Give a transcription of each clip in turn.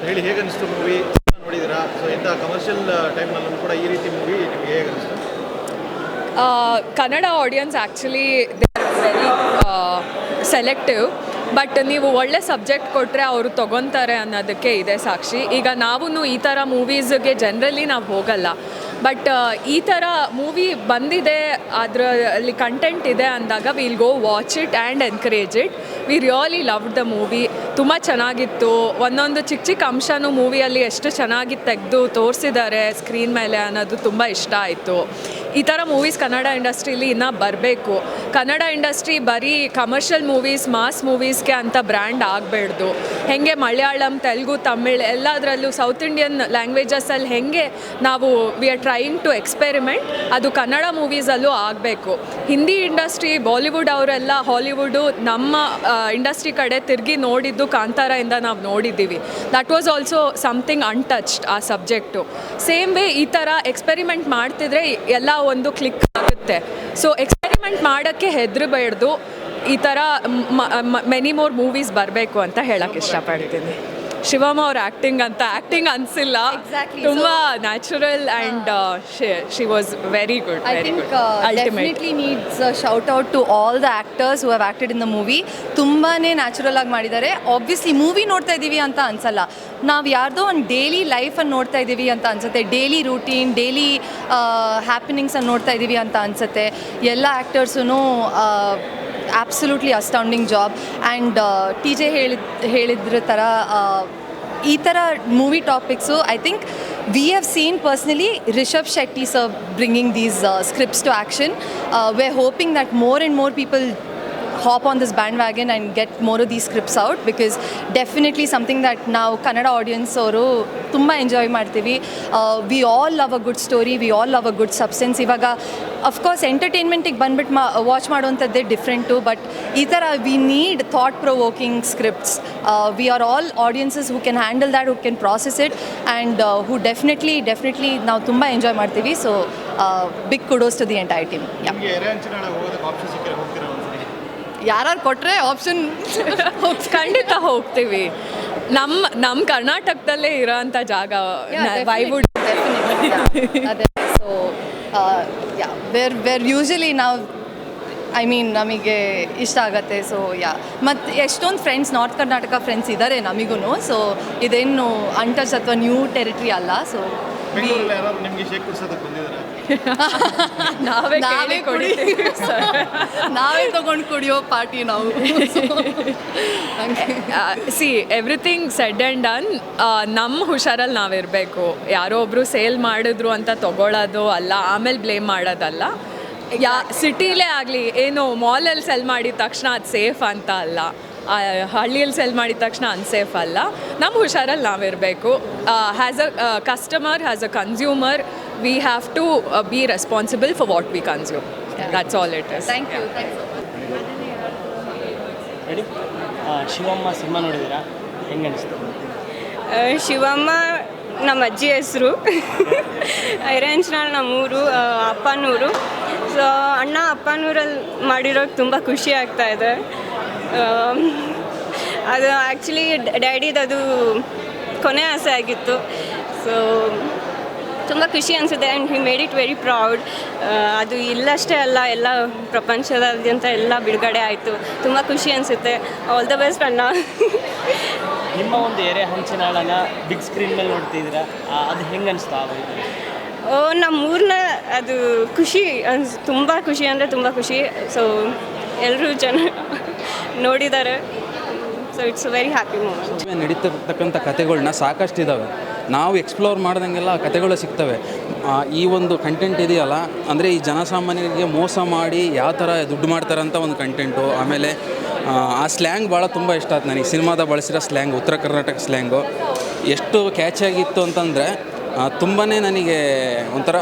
ಹೇಳಿ ಹೇಗೆ ಅನಿಸ್ತು ಮೂವಿ ನೋಡಿದಿರಾ? ಸೊ ಇಂಥ ಕಮರ್ಷಿಯಲ್ ಟೈಮ್ನಲ್ಲೂ ಕೂಡ ಈ ರೀತಿ ಮೂವಿ ನಿಮಗೆ ಹೇಗೆ ಅನಿಸ್ತು? Kannada audience actually they are very selective. But ನೀವು ಒಳ್ಳೆ ಸಬ್ಜೆಕ್ಟ್ ಕೊಟ್ಟರೆ ಅವರು ತೊಗೊತಾರೆ ಅನ್ನೋದಕ್ಕೆ ಇದೆ ಸಾಕ್ಷಿ. ಈಗ ನಾವು ಈ ಥರ ಮೂವೀಸ್ಗೆ ಜನರಲಿ ನಾವು ಹೋಗಲ್ಲ, ಬಟ್ ಈ ಥರ ಮೂವಿ ಬಂದಿದೆ, ಅದರಲ್ಲಿ ಕಂಟೆಂಟ್ ಇದೆ ಅಂದಾಗ will go watch it and encourage it. We really loved the movie. ತುಂಬ ಚೆನ್ನಾಗಿತ್ತು. ಒಂದೊಂದು ಚಿಕ್ಕ ಚಿಕ್ಕ ಅಂಶನೂ ಮೂವಿಯಲ್ಲಿ ಎಷ್ಟು ಚೆನ್ನಾಗಿ ತೆಗೆದು ತೋರಿಸಿದ್ದಾರೆ ಸ್ಕ್ರೀನ್ ಮೇಲೆ ಅನ್ನೋದು ತುಂಬ ಇಷ್ಟ ಆಯಿತು. ಈ ಥರ ಮೂವೀಸ್ ಕನ್ನಡ ಇಂಡಸ್ಟ್ರೀಲಿ ಇನ್ನೂ ಬರಬೇಕು. ಕನ್ನಡ ಇಂಡಸ್ಟ್ರಿ ಬರೀ ಕಮರ್ಷಿಯಲ್ ಮೂವೀಸ್, ಮಾಸ್ ಮೂವೀಸ್ಗೆ ಅಂತ ಬ್ರ್ಯಾಂಡ್ ಆಗಬೇಡ್ದು. ಹೇಗೆ ಮಲಯಾಳಂ, ತೆಲುಗು, ತಮಿಳ್ ಎಲ್ಲದರಲ್ಲೂ ಸೌತ್ ಇಂಡಿಯನ್ ಲ್ಯಾಂಗ್ವೇಜಸಲ್ಲಿ ಹೇಗೆ ನಾವು we are trying to experiment, ಅದು ಕನ್ನಡ ಮೂವೀಸಲ್ಲೂ ಆಗಬೇಕು. ಹಿಂದಿ ಇಂಡಸ್ಟ್ರಿ, ಬಾಲಿವುಡ್ ಅವರೆಲ್ಲ ಹಾಲಿವುಡ್ಡು ನಮ್ಮ ಇಂಡಸ್ಟ್ರಿ ಕಡೆ ತಿರುಗಿ ನೋಡಿದ್ದು ಕಾಂತಾರದಿಂದ ನಾವು ನೋಡಿದ್ದೀವಿ. That was also something untouched ಆ ಸಬ್ಜೆಕ್ಟು. ಸೇಮ್ ವೇ ಈ ಥರ ಎಕ್ಸ್ಪೆರಿಮೆಂಟ್ ಮಾಡ್ತಿದ್ರೆ ಎಲ್ಲ ಒಂದು ಕ್ಲಿಕ್ ಆಗುತ್ತೆ. ಸೊ ಎಕ್ಸ್ಪೆರಿಮೆಂಟ್ ಮಾಡೋಕ್ಕೆ ಹೆದರಬೇಡ್ದು. ಈ ಥರ ಮೆನಿ ಮೋರ್ ಮೂವೀಸ್ ಬರಬೇಕು ಅಂತ ಹೇಳಕ್ಕೆ ಇಷ್ಟಪಡ್ತೀನಿ. ಶಿವಮ್ಮ ಅವ್ರ ಆ್ಯಕ್ಟಿಂಗ್ ಅನಿಸಿಲ್ಲ, ತುಂಬ natural and she was very good. I think definitely needs a shout out to all the actors who have acted in the movie. ತುಂಬಾನೇ ನ್ಯಾಚುರಲ್ ಆಗಿ ಮಾಡಿದ್ದಾರೆ. ಆಬ್ವಿಯಸ್ಲಿ ಮೂವಿ ನೋಡ್ತಾ ಇದ್ದೀವಿ ಅಂತ ಅನ್ಸಲ್ಲ, ನಾವು ಯಾರ್ದೋ ಒಂದು ಡೈಲಿ ಲೈಫನ್ನು ನೋಡ್ತಾ ಇದ್ದೀವಿ ಅಂತ ಅನ್ಸುತ್ತೆ. ಡೈಲಿ ರೂಟೀನ್, ಡೈಲಿ ಹ್ಯಾಪನಿಂಗ್ಸನ್ನು ನೋಡ್ತಾ ಇದ್ದೀವಿ ಅಂತ ಅನ್ಸುತ್ತೆ. ಎಲ್ಲ ಆ್ಯಕ್ಟರ್ಸೂ absolutely astounding job. And T J ಹೇಳಿದ್ರ ಥರ ಈ ಥರ movie topics I think we have seen personally Rishabh Shetty sir bringing these scripts to action. We're hoping that more and more people hop on this bandwagon and get more of these scripts out, because definitely something that now Kannada audience ಅವರು ತುಂಬ enjoy ಮಾಡ್ತೀವಿ. We all love a good story, we all love a good substance. ಇವಾಗ of course ಎಂಟರ್ಟೈನ್ಮೆಂಟಿಗೆ ಬಂದ್ಬಿಟ್ಟು watch ಮಾಡುವಂಥದ್ದೇ different, but ಈ ಥರ we need thought provoking scripts. We are all audiences who can handle that, who can process it, and who definitely ನಾವು ತುಂಬ enjoy ಮಾಡ್ತೀವಿ. So big kudos to the entire team. ಯಾರು ಕೊಟ್ಟರೆ option ಖಂಡಿತ ಹೋಗ್ತೀವಿ. ನಮ್ಮ ಕರ್ನಾಟಕದಲ್ಲೇ ಇರೋಂಥ ಜಾಗ ವೈವುಡ್. ಅದೇ ಸೊ ವೇರ್ ಯೂಶಲಿ ನಾವು ನಮಗೆ ಇಷ್ಟ ಆಗುತ್ತೆ. ಸೊ ಮತ್ತು ಎಷ್ಟೊಂದು ಫ್ರೆಂಡ್ಸ್, ನಾರ್ತ್ ಕರ್ನಾಟಕ ಫ್ರೆಂಡ್ಸ್ ಇದ್ದಾರೆ ನಮಗೂ. ಸೊ ಇದೇನು ಅಂಟಚ್ ಅಥವಾ ನ್ಯೂ ಟೆರಿಟರಿ ಅಲ್ಲ. ಸೊ ನಾವೇ ತಗೊಂಡು ಕುಡಿಯೋ ಪಾರ್ಟಿ ನಾವು. C everything shed and done, ನಮ್ಮ ಹುಷಾರಲ್ಲಿ ನಾವಿರಬೇಕು. ಯಾರೋ ಒಬ್ಬರು ಸೇಲ್ ಮಾಡಿದ್ರು ಅಂತ ತೊಗೊಳ್ಳೋದು ಅಲ್ಲ, ಆಮೇಲೆ ಬ್ಲೇಮ್ ಮಾಡೋದಲ್ಲ. ಸಿಟಿಲೇ ಆಗಲಿ, ಏನು ಮಾಲಲ್ಲಿ ಸೆಲ್ ಮಾಡಿದ ತಕ್ಷಣ ಅದು ಸೇಫ್ ಅಂತ ಅಲ್ಲ, ಹಳ್ಳಿಯಲ್ಲಿ ಸೆಲ್ ಮಾಡಿದ ತಕ್ಷಣ ಅನ್ಸೇಫ್ ಅಲ್ಲ. ನಮ್ಮ ಹುಷಾರಲ್ಲಿ ನಾವಿರಬೇಕು. As a customer, as a consumer, we have to be responsible for what we consume. That's all it is. Thank you. Ready? Shivamma cinema ನೋಡಿದ್ದೀರಾ? ಹೆಂಗೆ ಅನಿಸ್ತು? ಶಿವಮ್ಮ ನಮ್ಮ ಅಜ್ಜಿ ಹೆಸರು, ಐರಂಚನಾಳ್ ನಮ್ಮೂರು, ಅಪ್ಪನೂರು. ಸೊ ಅಣ್ಣ ಅಪ್ಪನೂರಲ್ಲಿ ಮಾಡಿರೋಕ್ಕೆ ತುಂಬ ಖುಷಿ ಆಗ್ತಾಯಿದೆ. ಅದು ಆ್ಯಕ್ಚುಲಿ ಡ್ಯಾಡಿದದು ಕೊನೆ ಆಸೆ ಆಗಿತ್ತು. ಸೊ ತುಂಬ ಖುಷಿ ಅನಿಸುತ್ತೆ. And he made it very proud. ಅದು ಇಲ್ಲಷ್ಟೇ ಅಲ್ಲ, ಎಲ್ಲ ಪ್ರಪಂಚದಾದ್ಯಂತ ಎಲ್ಲ ಬಿಡುಗಡೆ ಆಯಿತು. ತುಂಬ ಖುಷಿ ಅನಿಸುತ್ತೆ. ಆಲ್ ದ ಬೆಸ್ಟ್ ಅಣ್ಣ. ನಿಮ್ಮ ಒಂದು ಎರೆ ಹಂಚಿನಾಳನ್ನ ಬಿಗ್ ಸ್ಕ್ರೀನ್ ಮೇಲೆ ನೋಡ್ತಿದ್ದೀರಾ, ಅದು ಹೆಂಗೆ ಅನಿಸ್ತಾ? ನಮ್ಮೂರನ್ನ ಅದು ಖುಷಿ ತುಂಬ ಖುಷಿ ಅಂದರೆ ತುಂಬ ಖುಷಿ. ಸೊ ಎಲ್ಲರೂ ಜನ ನೋಡಿದ್ದಾರೆ. So it's very happy moment. ನಡೀತಿರ್ತಕ್ಕಂಥ ಕಥೆಗಳನ್ನ ಸಾಕಷ್ಟು ಇದ್ದಾವೆ. ನಾವು ಎಕ್ಸ್ಪ್ಲೋರ್ ಮಾಡ್ದಂಗೆಲ್ಲ ಕಥೆಗಳು ಸಿಗ್ತವೆ. ಈ ಒಂದು ಕಂಟೆಂಟ್ ಇದೆಯಲ್ಲ, ಅಂದರೆ ಈ ಜನಸಾಮಾನ್ಯರಿಗೆ ಮೋಸ ಮಾಡಿ ಯಾವ ಥರ ದುಡ್ಡು ಮಾಡ್ತಾರಂಥ ಒಂದು ಕಂಟೆಂಟು. ಆಮೇಲೆ ಆ ಸ್ಲ್ಯಾಂಗ್ ಭಾಳ ತುಂಬ ಇಷ್ಟ ಆಯ್ತು ನನಗೆ. ಸಿನಿಮಾದ ಬಳಸಿರೋ ಸ್ಲ್ಯಾಂಗ್, ಉತ್ತರ ಕರ್ನಾಟಕ ಸ್ಲ್ಯಾಂಗು ಎಷ್ಟು ಕ್ಯಾಚಾಗಿತ್ತು ಅಂತಂದರೆ ತುಂಬಾ ನನಗೆ ಒಂಥರ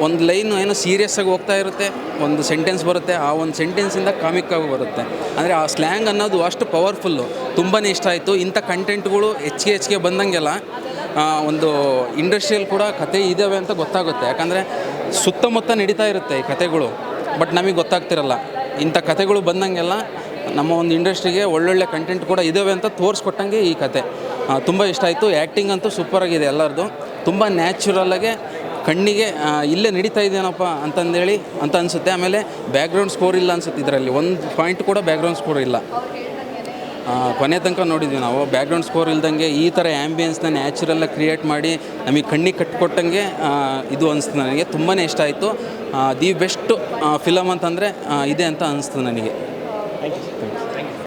ಒಂದು ಲೈನು ಏನೋ ಸೀರಿಯಸ್ಸಾಗಿ ಹೋಗ್ತಾ ಇರುತ್ತೆ, ಒಂದು ಸೆಂಟೆನ್ಸ್ ಬರುತ್ತೆ, ಆ ಒಂದು ಸೆಂಟೆನ್ಸಿಂದ ಕಾಮಿಕ್ಕಾಗಿ ಬರುತ್ತೆ. ಅಂದರೆ ಆ ಸ್ಲ್ಯಾಂಗ್ ಅನ್ನೋದು ಅಷ್ಟು ಪವರ್ಫುಲ್ಲು, ತುಂಬಾ ಇಷ್ಟ ಆಯಿತು. ಇಂಥ ಕಂಟೆಂಟ್ಗಳು ಹೆಚ್ಚಿಗೆ ಬಂದಂಗೆಲ್ಲ ಒಂದು ಇಂಡಸ್ಟ್ರಿಯಲ್ಲಿ ಕೂಡ ಕತೆ ಇದ್ದಾವೆ ಅಂತ ಗೊತ್ತಾಗುತ್ತೆ. ಯಾಕಂದರೆ ಸುತ್ತಮುತ್ತ ನಡೀತಾ ಇರುತ್ತೆ ಈ ಕತೆಗಳು, ಬಟ್ ನಮಗೆ ಗೊತ್ತಾಗ್ತಿರಲ್ಲ. ಇಂಥ ಕತೆಗಳು ಬಂದಂಗೆಲ್ಲ ನಮ್ಮ ಒಂದು ಇಂಡಸ್ಟ್ರಿಗೆ ಒಳ್ಳೊಳ್ಳೆ ಕಂಟೆಂಟ್ ಕೂಡ ಇದ್ದಾವೆ ಅಂತ ತೋರಿಸ್ಕೊಟ್ಟಂಗೆ ಈ ಕತೆ. ತುಂಬ ಇಷ್ಟ ಆಯಿತು. ಆ್ಯಕ್ಟಿಂಗ್ ಅಂತೂ ಸೂಪರಾಗಿದೆ ಎಲ್ಲರದು, ತುಂಬ ನ್ಯಾಚುರಲ್ಲಾಗೆ ಕಣ್ಣಿಗೆ ಇಲ್ಲೇ ನಡೀತಾ ಇದೆಯೇನಪ್ಪ ಅಂತಂದೇಳಿ ಅಂತ ಅನಿಸುತ್ತೆ. ಆಮೇಲೆ ಬ್ಯಾಕ್ಗ್ರೌಂಡ್ ಸ್ಕೋರ್ ಇಲ್ಲ ಅನಿಸುತ್ತೆ ಇದರಲ್ಲಿ, ಒಂದು ಪಾಯಿಂಟ್ ಕೂಡ ಬ್ಯಾಕ್ಗ್ರೌಂಡ್ ಸ್ಕೋರ್ ಇಲ್ಲ. ಕೊನೆ ತನಕ ನೋಡಿದ್ವಿ ನಾವು, ಬ್ಯಾಕ್ಗ್ರೌಂಡ್ ಸ್ಕೋರ್ ಇಲ್ದಂಗೆ ಈ ಥರ ಆ್ಯಂಬಿಯನ್ಸ್ನ ನ್ಯಾಚುರಲ್ಲಾಗಿ ಕ್ರಿಯೇಟ್ ಮಾಡಿ ನಮಗೆ ಕಣ್ಣಿಗೆ ಕಟ್ಟಿಕೊಟ್ಟಂಗೆ ಇದು ಅನಿಸ್ತು ನನಗೆ. ತುಂಬಾ ಇಷ್ಟ ಆಯಿತು. ದಿ ಬೆಸ್ಟ್ ಫಿಲಮ್ ಅಂತಂದರೆ ಇದೆ ಅಂತ ಅನಿಸ್ತು ನನಗೆ.